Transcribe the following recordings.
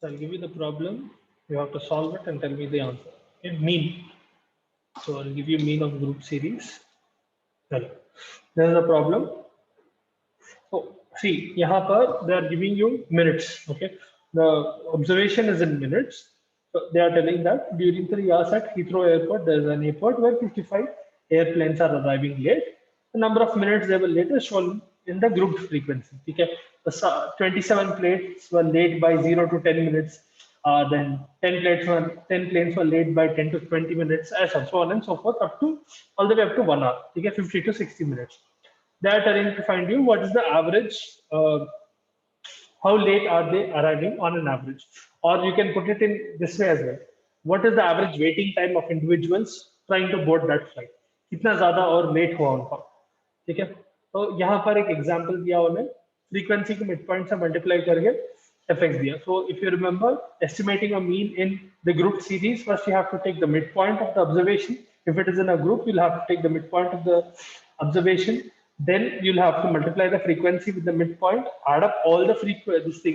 So I'll give you the problem. You have to solve it and tell me the answer. Okay, mean. So I'll give you mean of group series. Well, there is a problem. So see, यहाँ पर they are giving you minutes. Okay, the observation is in minutes. So they are telling that during 3 hours at Heathrow Airport, there is an airport where 55 airplanes are arriving late. The number of minutes they were late is shown in the grouped frequency. Okay, the 27 planes were late by 0 to 10 minutes. Then 10 planes were late by 10 to 20 minutes, as so on and so forth, up to all the way up to 1 hour. Okay, 50 to 60 minutes. They are trying to find you what is the average, how late are they arriving on an average, or you can put it in this way as well. What is the average waiting time of individuals trying to board that flight? कितना ज़्यादा और late हुआ उनका, ठीक है? तो यहाँ पर एक एग्जांपल दिया उन्हें, फ्रीक्वेंसी को मिड पॉइंट से मल्टीप्लाई करके एफएक्स दिया. So if you remember, estimating a mean in the group series, first you have to take the midpoint of the observation. If it is in a group, you'll have to take the midpoint of the observation. Then you'll have to multiply the frequency with the midpoint, add up all the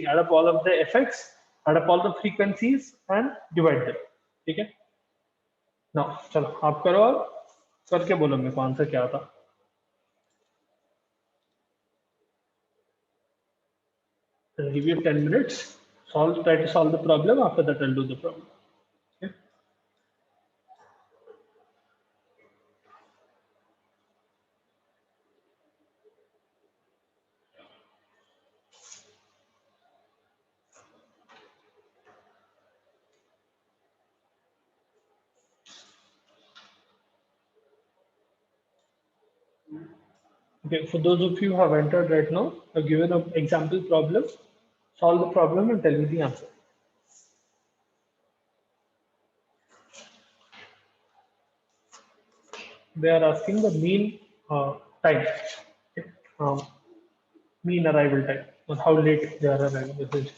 add up all of the effects, add up all the frequencies, and divide them. ठीक है? Now, चलो आप करो और करके बोलो मेरे को आंसर क्या आता. I'll give you 10 minutes. Try to solve the problem. After that, I'll do the problem. Okay? Okay, for those of you who have entered right now, I've given an example problem. Solve the problem and tell me the answer. They are asking the mean time, okay? Mean arrival time, or how late they are arriving. Essentially.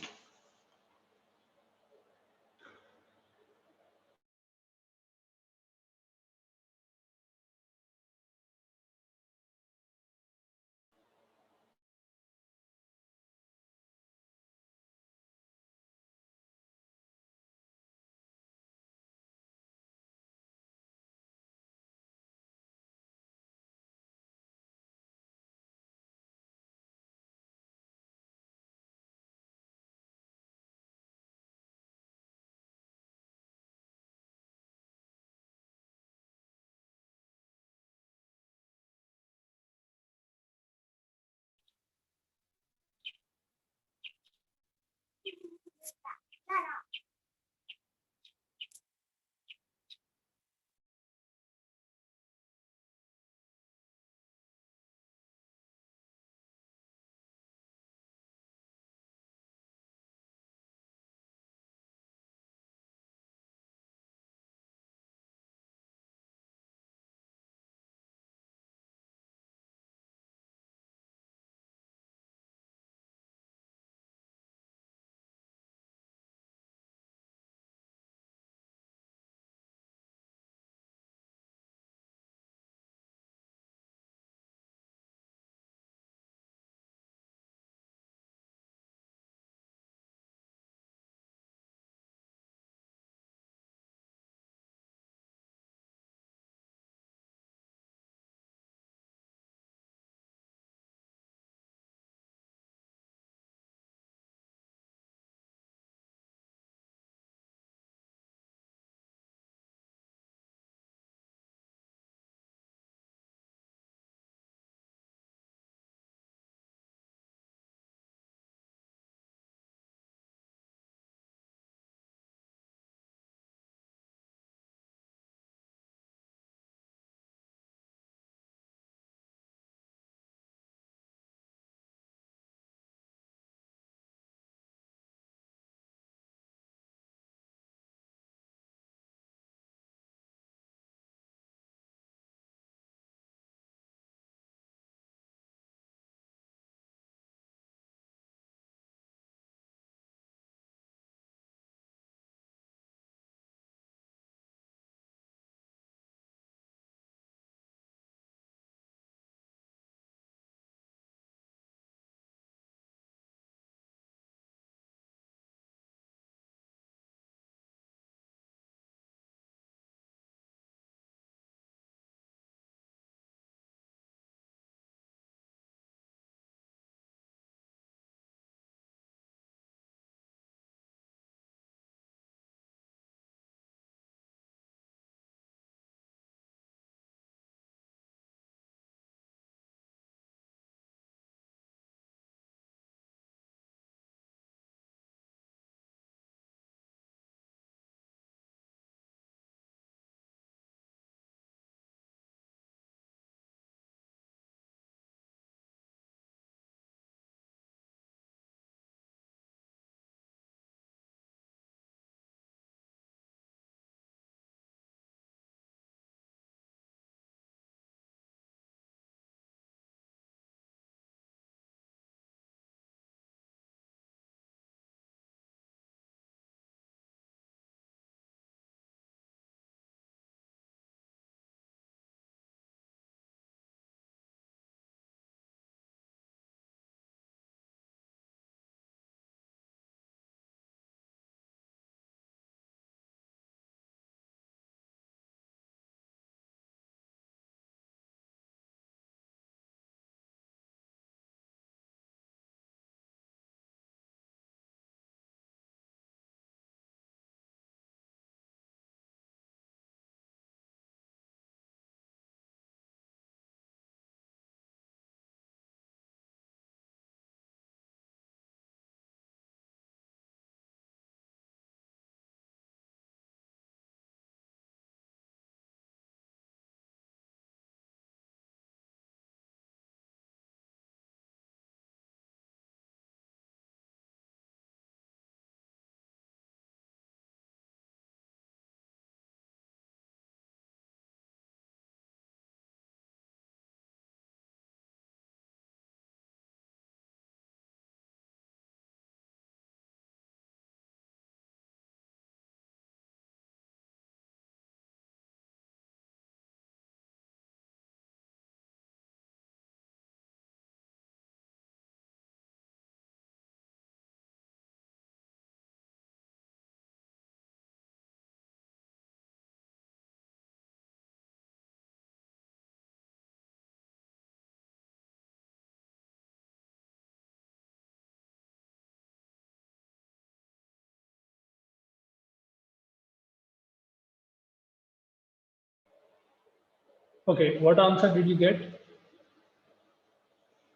Okay, what answer did you get?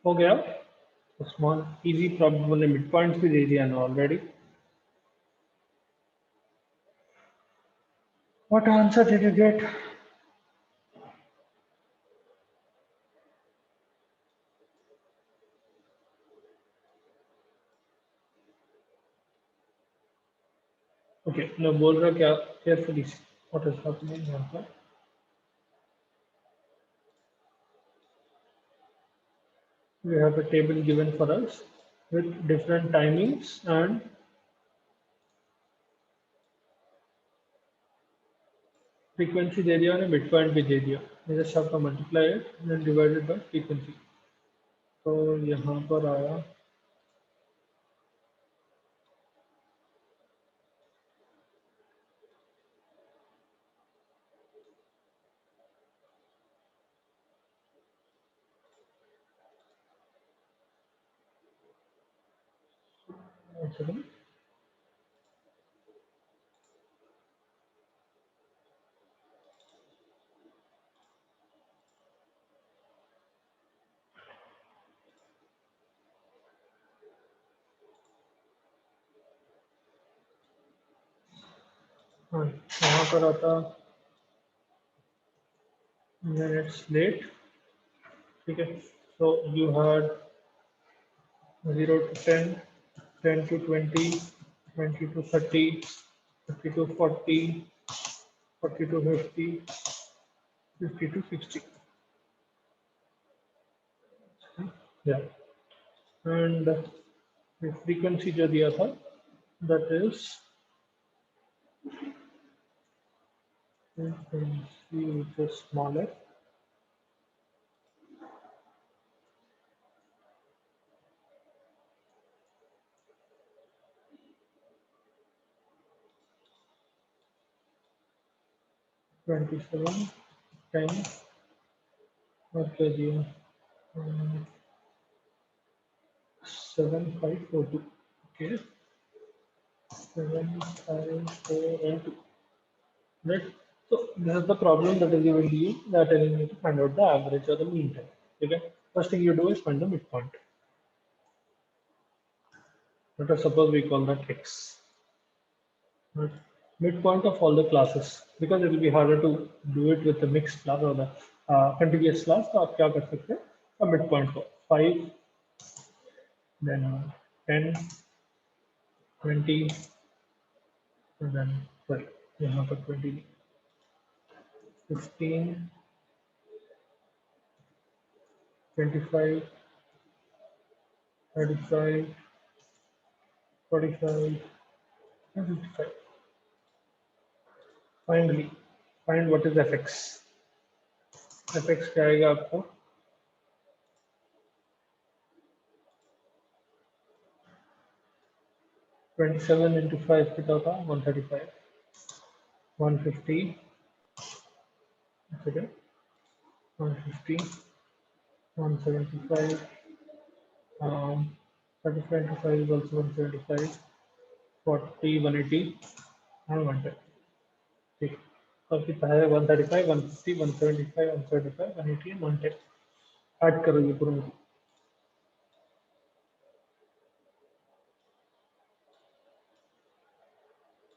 हो गया? तो small easy problem ने mid points भी दे दिया ना already. What answer did you get? Okay, मैं बोल रहा क्या carefully see what is happening यहाँ पर. We have a table given for us with different timings and frequency दे दिया और mid point भी दे दिया. We just have to multiply it and then divide it by frequency. तो यहाँ पर आया one second. हाँ, यहाँ पर आता minutes late. ठीक है. So you had 0 to 10, 10 to 20, 20 to 30, 30 to 40, 40 to 50, 50 to 60. Yeah. And the frequency जो दिया था, that is frequency which is smaller. $27, 10, और क्या दिया? 7542. Okay, 7542. Right. So this is the problem that is given to you, that telling you to find out the average or the mean time. Okay. First thing you do is find the midpoint. Let us suppose we call that x. Right. Midpoint of all the classes, because it will be harder to do it with the mixed class or the contiguous class. So आप क्या कर सकते हैं? A midpoint को 5, then 10, 20, and then sorry, यहाँ पर 20, 15, 25, 35, 45, and 55. Finally, find what is fx. fx क्या आएगा आपको? 27 into 5 कितना होता? 135, 150, okay, 150, 175, 35 into 5 is also 175, 40, 180, and 110. ठीक. तो कितना है? 135, 150, 175, 175, 180 and 110. ऐड करोगे पूरा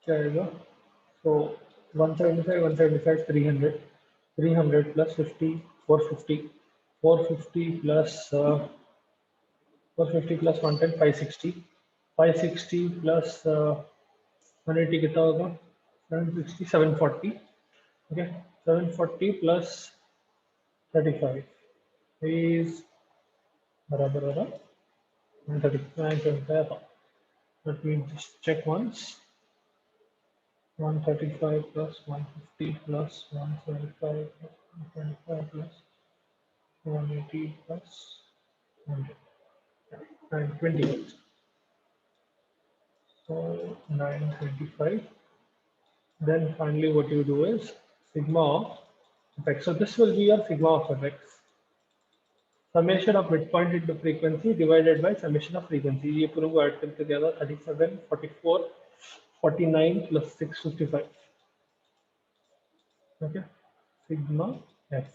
क्या आएगा? So 175, 175, 300, 300 plus 50, 450, 450 plus 450 plus 110, 560, 560 plus 180 कितना होगा? 760, 740. Okay, 740 plus 35 is बराबर होगा 135. Let me just check once. 135 plus 150 plus 175 plus 125 plus 180 plus 100 and 28. So 925. Then finally what you do is sigma of fx. So this will be your sigma of fx. Summation of midpoint into frequency divided by summation of frequency. ये पूरे को add करके दिया था 37, 44, 49 plus 655. Okay, sigma f.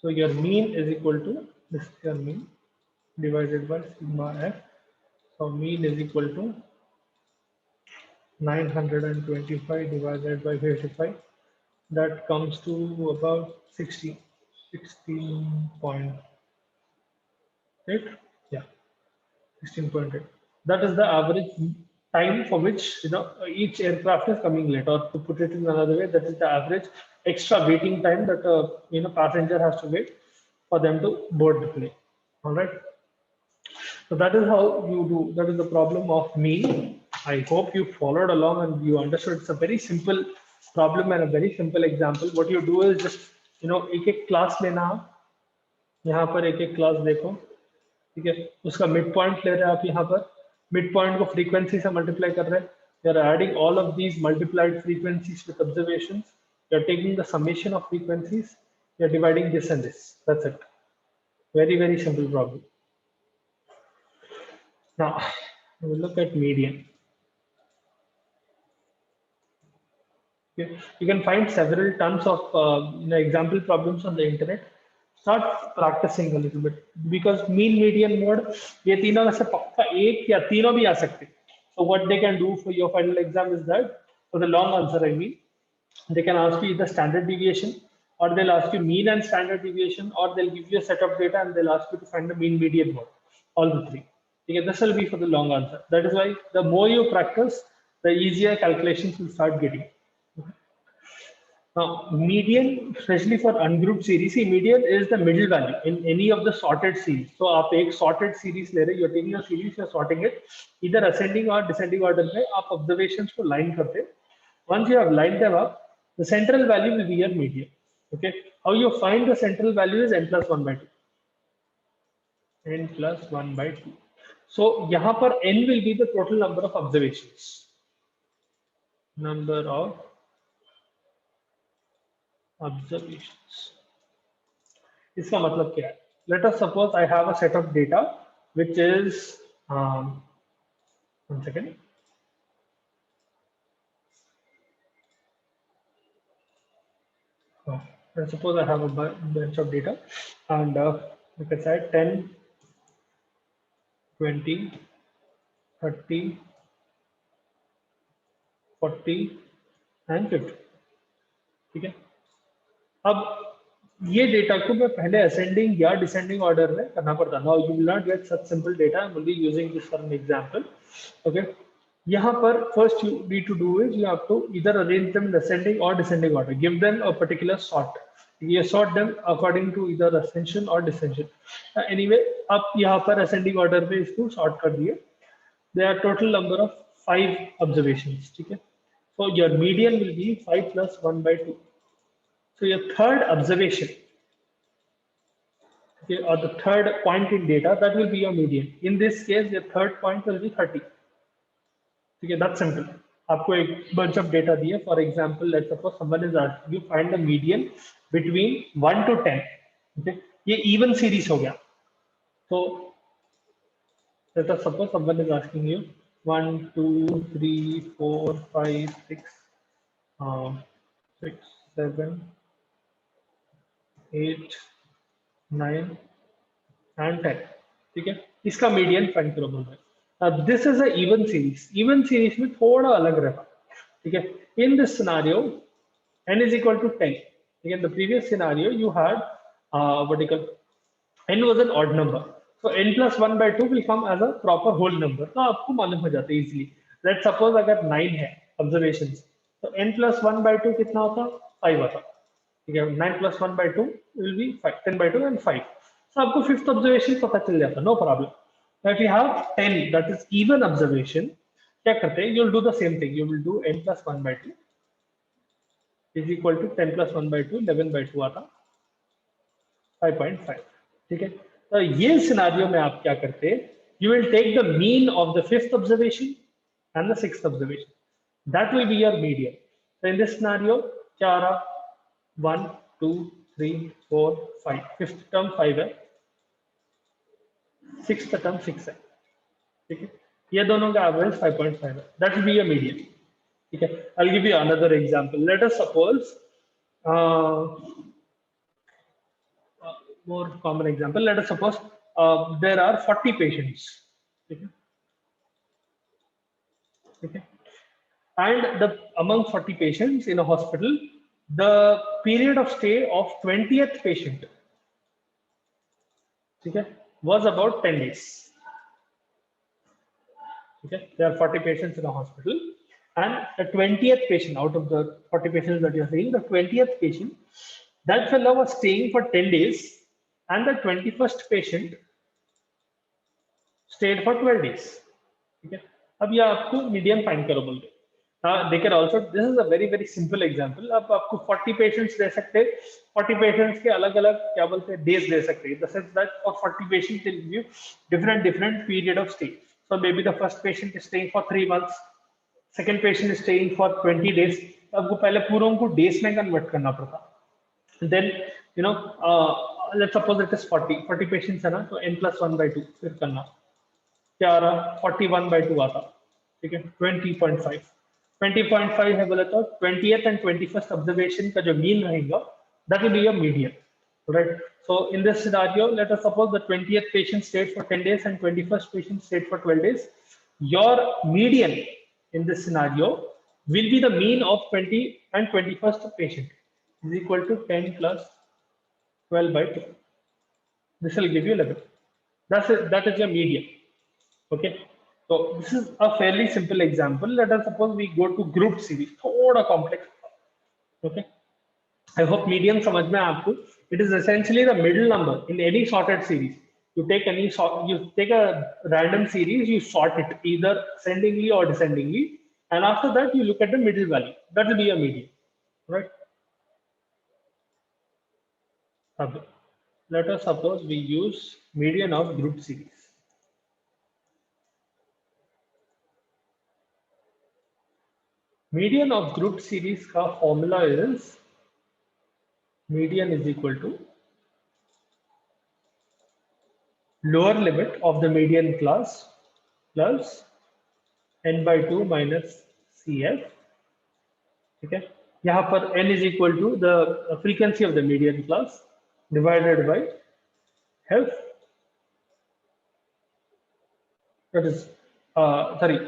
So your mean is equal to this is your mean divided by sigma f. So mean is equal to 925 divided by 55. That comes to about 16.8. Yeah, 16.8. That is the average time for which each aircraft is coming late. Or to put it in another way, that is the average extra waiting time that passenger has to wait for them to board the plane. All right. So that is how you do. That is the problem of mean. I hope you followed along and you understood. It's a very simple problem and a very simple example. What you do is just एक class लेना आप यहाँ पर एक class देखो, ठीक है, उसका मिड पॉइंट ले रहे हैं आप यहाँ पर, मिड पॉइंट को फ्रीक्वेंसी से मल्टीप्लाई कर रहे हैं, you are adding all of these multiplied frequencies with observations, you are taking the summation of frequencies, you are dividing this and this. That's it. Very, very simple problem. Now we will look at median. Okay. You can find several tons of example problems on the internet. Start practicing a little bit because mean, median, mode, ये तीनों में से पक्का एक या तीनों भी आ सकते. So what they can do for your final exam is that for the long answer, I mean, they can ask you either standard deviation, or they'll ask you mean and standard deviation, or they'll give you a set of data and they'll ask you to find the mean, median, mode. All the three. Okay, this will be for the long answer. That is why the more you practice, the easier calculations will start getting. Now, median, especially for ungrouped series, see, median is the middle value in any of the sorted series. So, आप एक sorted series ले रहे, you're taking a series, you're sorting it, either ascending or descending order में, आप observations को line करते. Once you have lined them up, the central value will be your median. Okay, how you find the central value is n plus 1 by 2. N plus 1 by 2. So, यहाँ पर n will be the total number of observations. Number of observations. इसका मतलब क्या है? Let us suppose I have a set of data which is 1 second. Let's suppose I have a bunch of data and like I said 10, 20, 30, 40 and 50. ठीक है, अब ये data को मैं पहले असेंडिंग या डिसेंडिंग ऑर्डर में करना पड़ता. Now you will not get such simple data. I am only using this for an example. Okay, यहाँ पर first you need to do is you have to either arrange them in ascending or descending order. Give them a particular sort. ये sort them according to either ascension or descension. Anyway, आप यहाँ पर ascending order में इसको sort कर दिए. There are total number of 5 observations. ठीक है, so your median will be 5 plus 1 by 2. So your third observation, okay, or the third point in data, that will be your median. In this case, your third point will be 30. Okay, that's simple. आपको एक bunch of data दिए. For example, let's suppose someone is asking you find the median between 1 to 10. Okay, ये even series हो गया. So let us suppose someone is asking you 1, 2, 3, 4, 5, 6, 6, 7, 8, 9 and 10. ठीक है, इसका median find करो बोल रहे हैं. This is a even series. Even series में थोड़ा अलग रहता. ठीक है, in this scenario n is equal to 10. ठीक है, in the previous scenario you had what you call n was an odd number. So n plus 1 by 2 will come as a proper whole number. तो आपको मालूम हो जाता है easily. Let's suppose अगर 9 है ऑब्जर्वेशंस, तो n plus 1 by 2 कितना होता? 5 होता. ठीक है, 9 plus 1 by 2 will be 5, 10 by 2 and 5. So आपको फिफ्थ ऑब्जर्वेशन पता चल जाता, no problem. If you have 10 that is even observation, क्या करते हैं? You will do the same thing. You will do n plus 1 by 2 is equal to 10 plus 1 by 2, 11 by 2 आता 5.5. ठीक है, तो ये सिनेरियो में आप क्या करते हैं? You will take the mean of the fifth observation and the sixth observation. That will be your median. So in this scenario, क्या आ रहा? 1, 2, 3, 4, 5. फिफ्थ टर्म 5 है, सिक्स्थ टर्म 6 है. ठीक है, ये दोनों का एवरेज 5.5 है. That will be your median. ठीक है, I will give you another example. Let us suppose more common example. Let us suppose there are 40 patients. Okay. Okay. And among 40 patients in a hospital, the period of stay of 20th patient, okay, was about 10 days. Okay, there are 40 patients in a hospital, and the 20th patient out of the 40 patients that you're seeing, the 20th patient, that fellow was staying for 10 days, and the 21st patient stayed for 12 days. ठीक है, अब ये आपको median find करो बोलते हैं. They can also, this is a very simple example. अब आपको 40 patients दे सकते हैं, 40 patients के अलग अलग क्या बोलते हैं days दे सकते हैं. The sense that for 40 patients they give you different period of stay. So maybe the first patient is staying for 3 months, second patient is staying for 20 days. आपको पहले पूरा उनको days में convert करना पड़ता. Then you know, let's suppose it is 40 patients है ना, तो n plus 1 by 2 फिर करना क्या आ रहा 41/2 आता. ठीक है, 20.5 है बोला तो 20th and 21st ऑब्जर्वेशन का जो मीन रहेगा that will be your median, right? So in this scenario, let us suppose the 20th patient stayed for 10 days and 21st patient stayed for 12 days. Your median in this scenario will be the mean of 20 and 21st patient is equal to 10 plus 12/2. This will give you 11. That is your median. Okay, so this is a fairly simple example. Let us suppose we go to group series, thoda complex. Okay, I hope median समझ में आपको. It is essentially the middle number in any sorted series. You take a random series, you sort it either ascendingly or descendingly, and after that you look at the middle value. That will be a median, right? Let us suppose we use median of group series. Median of group series का formula is median is equal to lower limit of the median class plus n/2 minus CF. Okay, यहाँ पर n is equal to the frequency of the median class divided by health. That is sorry,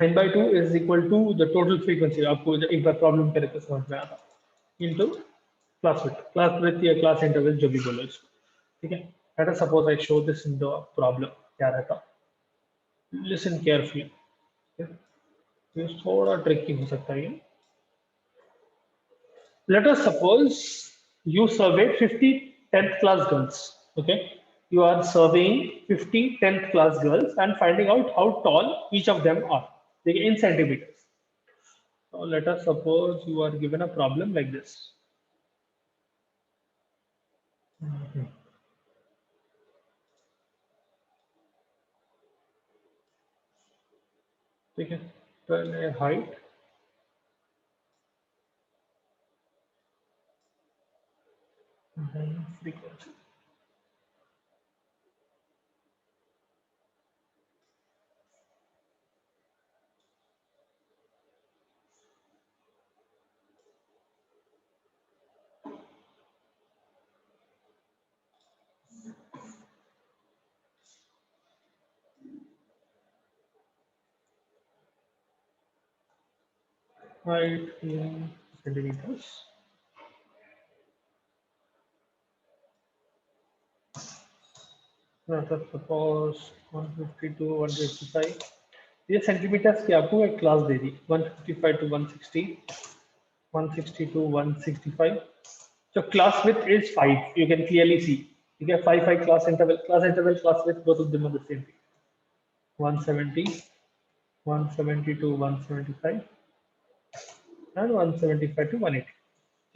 n/2 is equal to the total frequency. आपको एक बार problem करे तो समझ में आता. Into class width या class interval जो भी बोलो इसको. ठीक है, let us suppose I show this in the problem. क्या रहता, listen carefully. Okay? ये थोड़ा tricky हो सकता है. Let us suppose you surveyed 50 10th class girls. Okay, you are surveying 50 10th class girls and finding out how tall each of them are in centimeters. So let us suppose you are given a problem like this. ठीक है, पहले height, then frequency. Height in centimeters. Let us suppose 150 to 185. ये centimetres की आपको एक class they the 155 to 160, 160 to 165. So class width is 5. You can clearly see. You get 5 class interval, class width. Both of them are the same thing. 170, 170 to 175, and 175 to 180.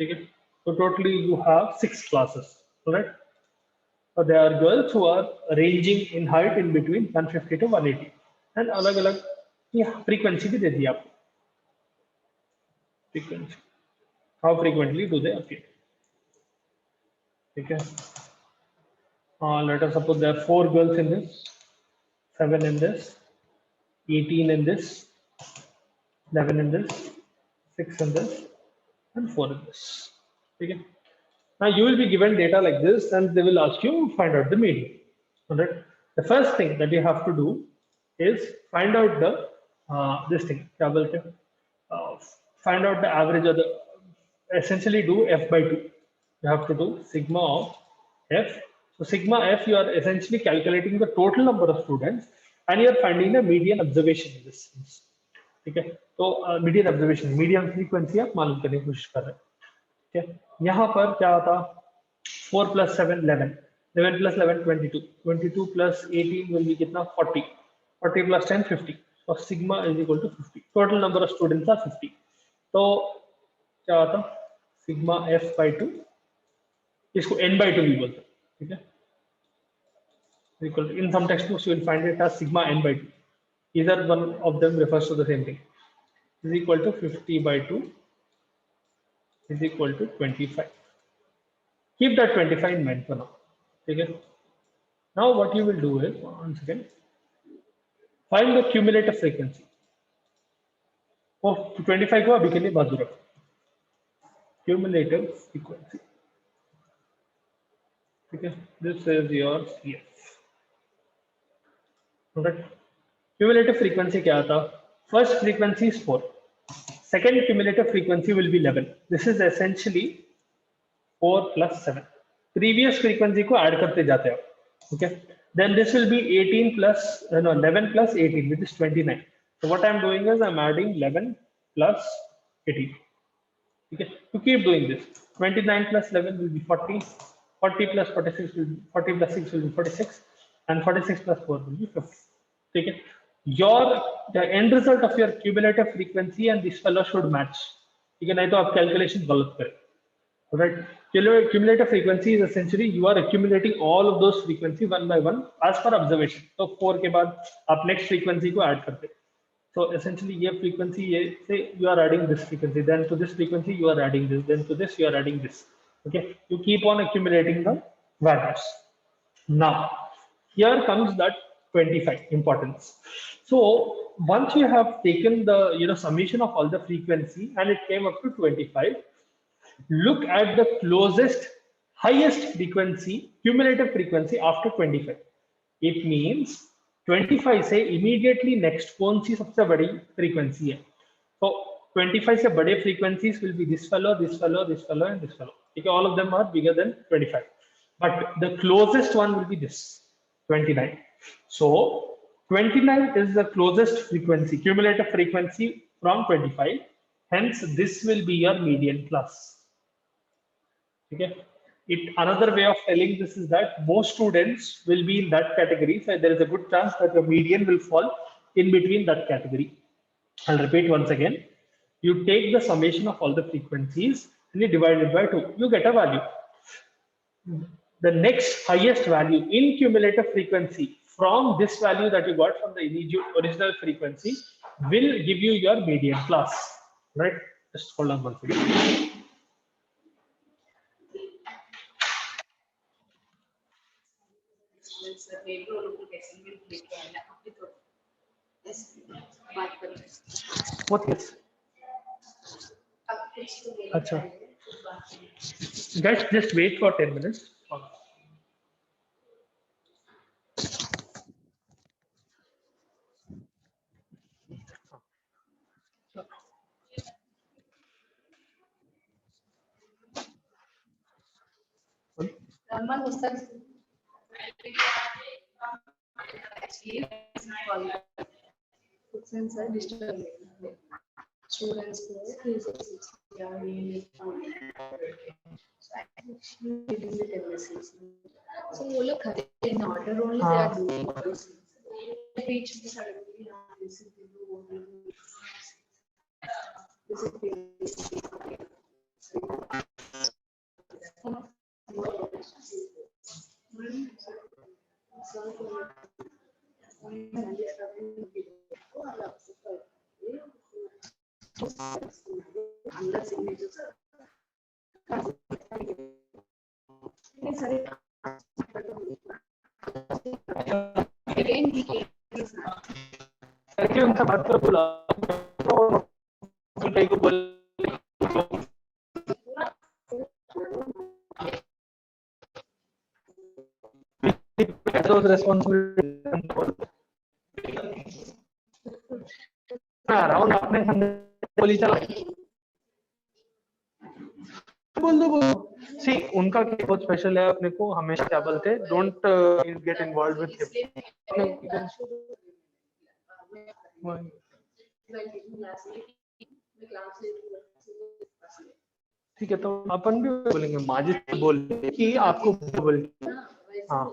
Okay. So totally you have 6 classes. Correct? So there are girls who are ranging in height in between 150 to 180, and अलग-अलग frequency भी दे दी आपको. Frequency. How frequently do they appear? Okay. Let us suppose there are 4 girls in this, 7 in this, 18 in this, 11 in this, 6 in this, and 4 in this. Okay. Now you will be given data like this, and they will ask you find out the median. All right. The first thing that you have to do is find out the this thing. क्या बोलते हैं? Find out the average of the, essentially do f by 2. You have to do sigma of f. So sigma f, you are essentially calculating the total number of students and you are finding the median observation in this sense. ठीक है, तो median observation, median frequency आप मालूम करने की कोशिश कर रहे हैं. ठीक है, यहाँ पर क्या आता, 4 plus 7 11, 11 plus 11 22, 22 plus 18 will be कितना 40, 40 plus 10 50. So sigma is equal to 50. Total number of students are 50. तो क्या आता, सिग्मा f by 2, इसको n by 2 भी बोलते हैं. ठीक है, equal to, in some textbooks you will find it as sigma n by 2. Either one of them refers to the same thing. Is equal to 50 by 2 is equal to 25. Keep that 25 in mind for now. Okay. Now what you will do is, once again, find the cumulative frequency. Oh, 25 को अभी के लिए बाजू रखो. Cumulative frequency. Okay. This is your CF. Okay. Cumulative frequency क्या आता? First frequency is 4. Second cumulative frequency will be 11. This is essentially 4 plus 7. Previous frequency को add करते जाते हैं. Okay. Then this will be 18 plus 11 plus 18, which is 29. So what I'm doing is I'm adding 11 plus 18. Okay. To keep doing this, 29 plus 11 will be 40. 40 plus 46 will be 40 plus 6 will be 46, and 46 plus 4 will be 50. Okay. The end result of your cumulative frequency and this fellow should match. ठीक है, नहीं तो आप calculation गलत करें. Right? Cumulative frequency is essentially you are accumulating all of those frequency one by one as per observation. So 4 के बाद आप next frequency को add करते. So essentially ये frequency, ये say you are adding this frequency, then to this frequency you are adding this, then to this you are adding this. Okay, you keep on accumulating the values. Now here comes that 25 importance. So once you have taken the summation of all the frequency and it came up to 25, look at the closest highest frequency, cumulative frequency after 25. It means 25 से immediately next कौन सी सबसे बड़ी frequency है? So 25 से बड़े frequencies will be this fellow, this fellow, this fellow, and this fellow. Okay, all of them are bigger than 25, but the closest one will be this 29. So 29 is the closest frequency, cumulative frequency from 25. Hence, this will be your median class. Okay. Another way of telling this is that most students will be in that category. So there is a good chance that your median will fall in between that category. I'll repeat once again. You take the summation of all the frequencies and you divide it by 2. You get a value. The next highest value in cumulative frequency from this value that you got from the original frequency will give you your median class, right? Just hold on one second. What is? Acha. Guys, just wait for 10 minutes. Students so वो लोग in order only they are doing this. Teach me suddenly this is again he came. उनका बात करो बुला pass those responsibilities. Around आपने बोली चला बोल दो सी उनका बहुत स्पेशल है अपने को हमेशा क्या बोलते हैं डोंट गेट इन्वॉल्व विद ठीक है तो अपन भी बोलेंगे माजिद बोलेंगे कि आपको बोल हाँ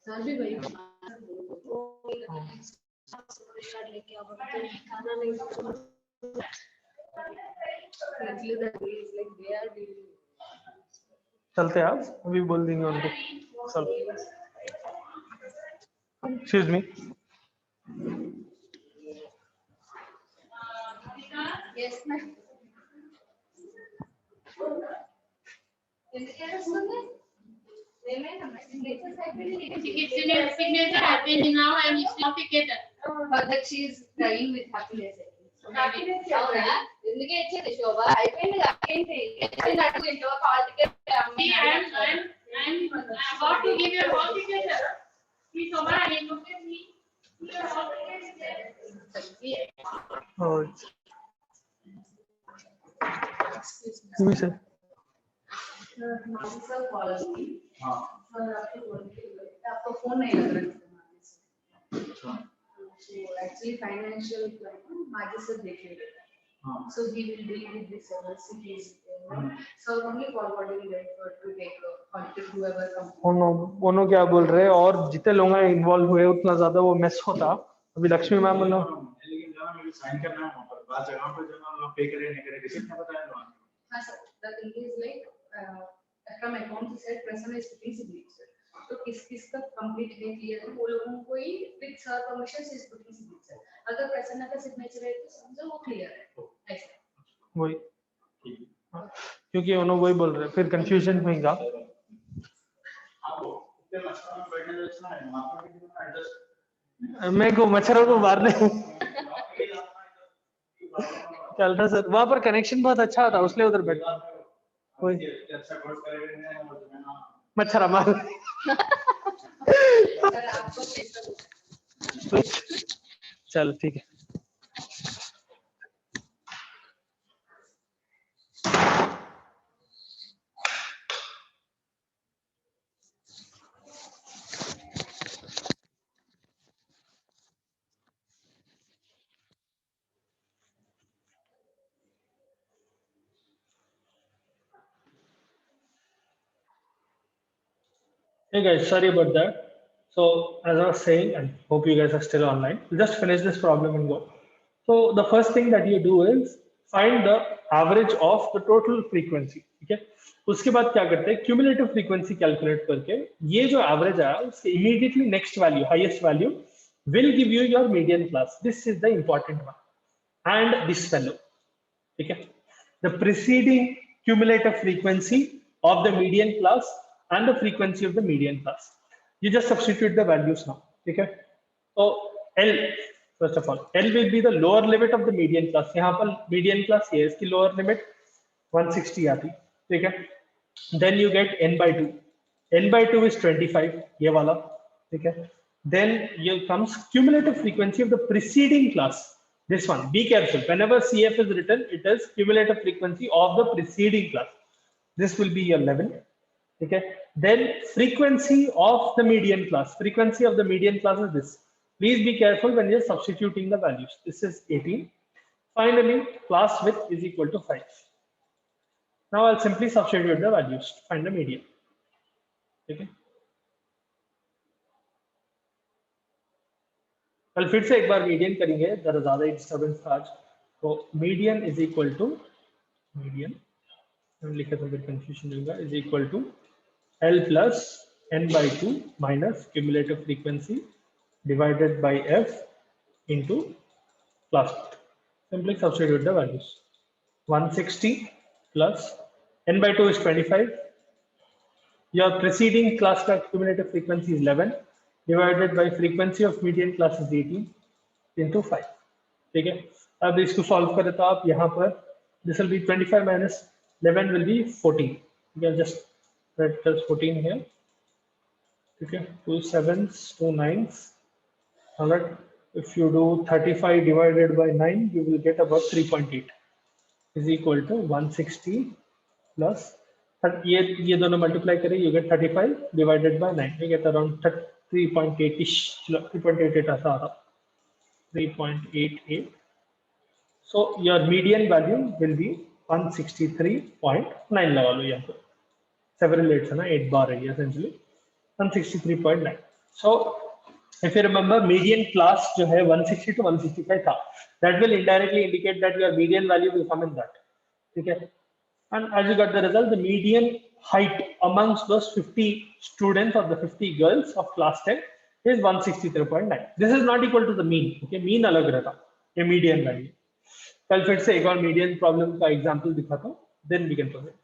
सर भी वही लेके अब खाना नहीं चलते हैं आप अभी बोल देंगे उनको चलो excuse me yes ma'am signature happening now and it's not together. but that she is crying with happiness. Happiness అవునా ఎందుకు ఏడ్చేది శోభ అయిపోయింది ఏంటి నాకు ఏంటో call ticket See, I'm about to give you a hall ticket. Please, Oma, I look at me. Your hall ticket is there. और भी sir sir call हां sir आपको फोन नहीं लग रहा है एक्चुअली फाइनेंशियल माजी सर देखेंगे so he will deal with this cities so only forwarding that to take contact whoever comes उन्होंने क्या बोल रहे हैं और जितने लोग इन्वॉल्व हुए उतना ज्यादा वो मेस होता अभी लक्ष्मी मैम बोलो लेकिन जहां में साइन करना है वहां पर बात जगह पे जब हम लोग पे करें नहीं करें रिसीप्ट नहीं बताया तो हां sir the thing is like from account he said person is putting signature तो किस का कंप्लीट है क्लियर है वो लोगों को ही with sir permission is putting signature अगर प्रसन्न का सिग्नेचर है तो समझो वो क्लियर है ऐसा वही क्योंकि उन्होंने वही बोल रहे फिर कंफ्यूजन होगा आपको इतने मच्छरों में बैठने से अच्छा है वहां पर भी एडजस्ट मैं को मच्छरों को मारने चल रहा सर वहां पर कनेक्शन बहुत अच्छा था उसलिए उधर बैठा कोई अच्छा कोर्स करेंगे और मच्छर मार सर आपको चल ठीक है Hey guys, sorry about that. So as I was saying, and hope you guys are still online, we'll just finish this problem and go. So the first thing that you do is find the average of the total frequency. ठीक है उसके बाद क्या करते हैं cumulative frequency calculate करके ये जो एवरेज आया उसके immediately next value highest value will give you your median class this is the important one and this value ठीक है the preceding cumulative frequency of the median class and the frequency of the median class. You just substitute the values now. Okay. So L, first of all, L will be the lower limit of the median class. यहाँ पर median class है, इसकी lower limit 160 आती. ठीक है. Then you get n by 2. N by 2 is 25. ये वाला. ठीक है. Then here comes cumulative frequency of the preceding class. This one. Be careful. Whenever CF is written, it is cumulative frequency of the preceding class. This will be your level. Okay, then frequency of the median class. Frequency of the median class is this. Please be careful when you're substituting the values. This is 18. Finally, class width is equal to 5. Now I'll simply substitute the values to find the median. Okay. कल फिर से एक बार median करेंगे जरा ज्यादा disturbance था आज तो median is equal to median लिखे तो फिर कंफ्यूजन होगा is equal to L plus n by 2 minus cumulative frequency divided by f into class width. Simply substitute the values. 160 plus n by 2 is 25. Your preceding class cumulative frequency is 11 divided by frequency of median class is 18 into 5. ठीक है अब इसको solve करें तो आप यहाँ पर this will be 25 minus 11 will be 14. You can just write plus 14 here. ठीक है, 2 7s 2 9s. Alright, if you do 35 divided by 9, you will get about 3.8 is equal to 160 plus ये दोनों मल्टीप्लाई करें, you get 35 divided by 9, you get around 3.8ish, 3.88 ऐसा आ रहा, 3.88. So your median value will be 163.9 लगा लो यहाँ पे, several 8s है ना, 8 बार है essentially 163.9. So if you remember, median class जो है 160 to 165 था, that will indirectly indicate that your median value will come in that. ठीक है, and as you got the result, the median height amongst those 50 students or the 50 girls of class 10 is 163.9. This is not equal to the mean. Okay, mean अलग रहता, ये median value. कल फिर से एक और median problem का example दिखाता हूँ, then we can proceed.